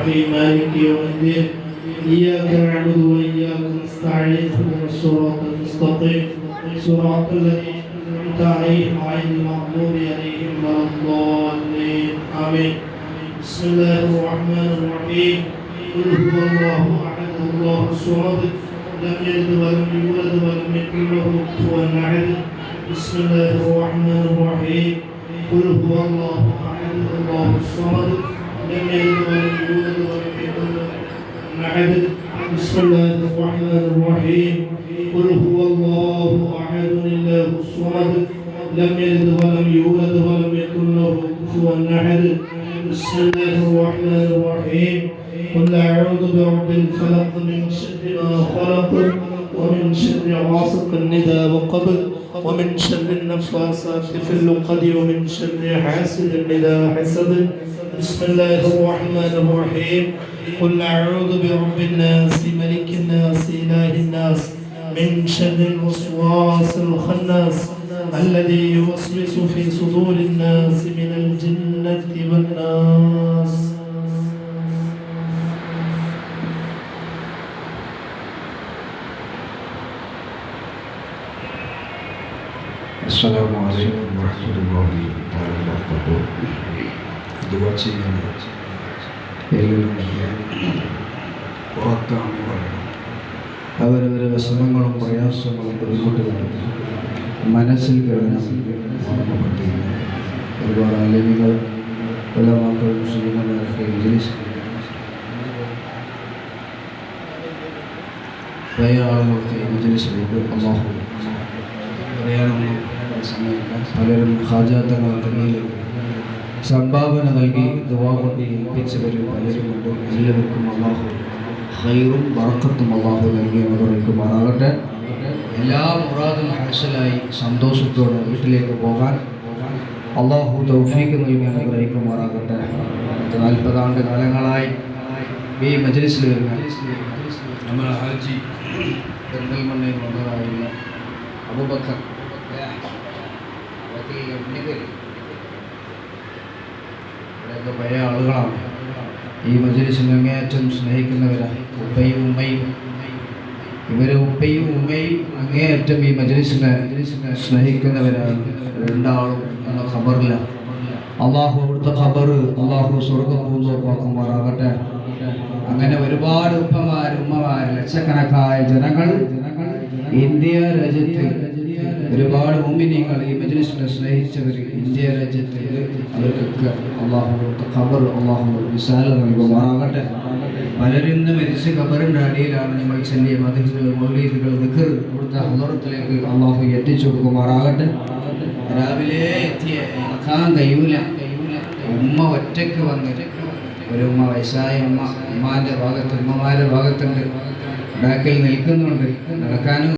الرحيم مالك يوم الدين إياك نعبد وإياك نستعين اهدنا الصراط المستقيم صراط الذين أنعمت عليهم غير المغضوب عليهم ولا الضالين آمين. بسم الله الرحمن الرحيم. قل هو الله أحد الله الصمد لم يلد ولم يولد ولم يكن له كفوا أحد. بسم الله الرحمن الرحيم. قل هو الله أحد الله الصمد لم يلد ولم يولد ولم يكن له أحد. بسم الله الرحمن الرحيم. قل هو الله أحد الله الصمد لم يلد ولم يولد ولم يكن له كفوا أحد. بسم الله الرحمن الرحيم. قل أعوذ برب الفلق من شر ما خلق ومن شر غاسق إذا وقب ومن شر النفاثات في العقد ومن شر حاسد إذا حسد. بسم الله الرحمن الرحيم. قل أعوذ برب الناس ملك الناس إله الناس من شر الوسواس الخناس الذي يوسوس في صدور الناس من الجنة والناس. السلام عليكم ورحمة الله وبركاته. ദുആ ചെയ്യാൻ പുറത്താണ് പറയുന്നത്. അവരവരെ വിഷമങ്ങളും പ്രയാസങ്ങളും ബുദ്ധിമുട്ടുകളും മനസ്സിൽ കഴിഞ്ഞ് ഒരുപാട് അലിമികൾ ഉലമാക്കൾ മുസ്ലിംമാരൊക്കെ പല ആളുകൾക്ക് മജ്‌ലിസിലേക്ക് അല്ലാഹു പറയാനൊന്നും സമയമില്ല. പലരും ഹാജാത്തങ്ങൾ തന്നിലേക്ക് സംഭാവന നൽകി ദുആ കൊണ്ട് ഏൽപ്പിച്ചവരും പലരുമുണ്ട്. എല്ലാവർക്കും അല്ലാഹു ഖൈറും ബറക്കത്തും അല്ലാഹു നൽകി അനുഗ്രഹിക്കുമാറാകട്ടെ. എല്ലാ മുറാദും ഹാസിലായി സന്തോഷത്തോടെ വീട്ടിലേക്ക് പോകാൻ അല്ലാഹു തൗഫീഖ് നൽകി അനുഗ്രഹിക്കുമാറാകട്ടെ. 40 ആണ്ട് കാലങ്ങളായി ഈ മജ്‌ലിസിൽ വരുന്ന നമ്മുടെ ഹാജി പെരിന്തൽമണ്ണയിൽ വന്നതായുള്ള അബൂബക്കർ ഇവിടെയൊക്കെ പഴയ ആളുകളാണ്. ഈ മജ്‌ലിസിനെ അങ്ങേയറ്റം സ്നേഹിക്കുന്നവരാണ്. ഉപ്പയും ഉമ്മയും അങ്ങേയറ്റം ഈ മജ്‌ലിസിനെ സ്നേഹിക്കുന്നവരാണ്. രണ്ടാളും എന്ന ഖബറില്ല. അള്ളാഹു അവിടുത്തെ ഖബർ അള്ളാഹു സ്വർഗ്ഗം പൂർണ്ണമാക്കുമാറാകട്ടെ. അങ്ങനെ ഒരുപാട് ഉമ്മമാർ ലക്ഷക്കണക്കായ ജനങ്ങൾ ഇന്ത്യ രാജ്യത്ത് ഒരുപാട് മുഅ്മിനീങ്ങൾ ഈ മജ്‌ലിസിനെ സ്നേഹിച്ചവർ ഇന്ത്യ രാജ്യത്ത് അവർക്കൊക്കെ അള്ളാഹു ഖബർ അള്ളാഹു വിശാലത നൽകുമാറാകട്ടെ. പലരും ഇന്ന് മരിച്ച ഖബറിൻ്റെ അടിയിലാണ് നമ്മൾ ചെല്ലിയ മദ്ഹുകൾ മൗലീദുകൾ ദിക്ർ ഇവിടുത്തെ ഹളറത്തിലേക്ക് അള്ളാഹു എത്തിച്ചു കൊടുക്കുമാറാകട്ടെ. രാവിലെ എത്തിയ നടക്കാൻ കഴിയൂല. ഉമ്മ ഒറ്റയ്ക്ക് വന്നിട്ട് ഒരു ഉമ്മ വയസ്സായ ഉമ്മമാരുടെ ഭാഗത്തുണ്ട് ബാക്കിൽ നിൽക്കുന്നുണ്ട്. നടക്കാനും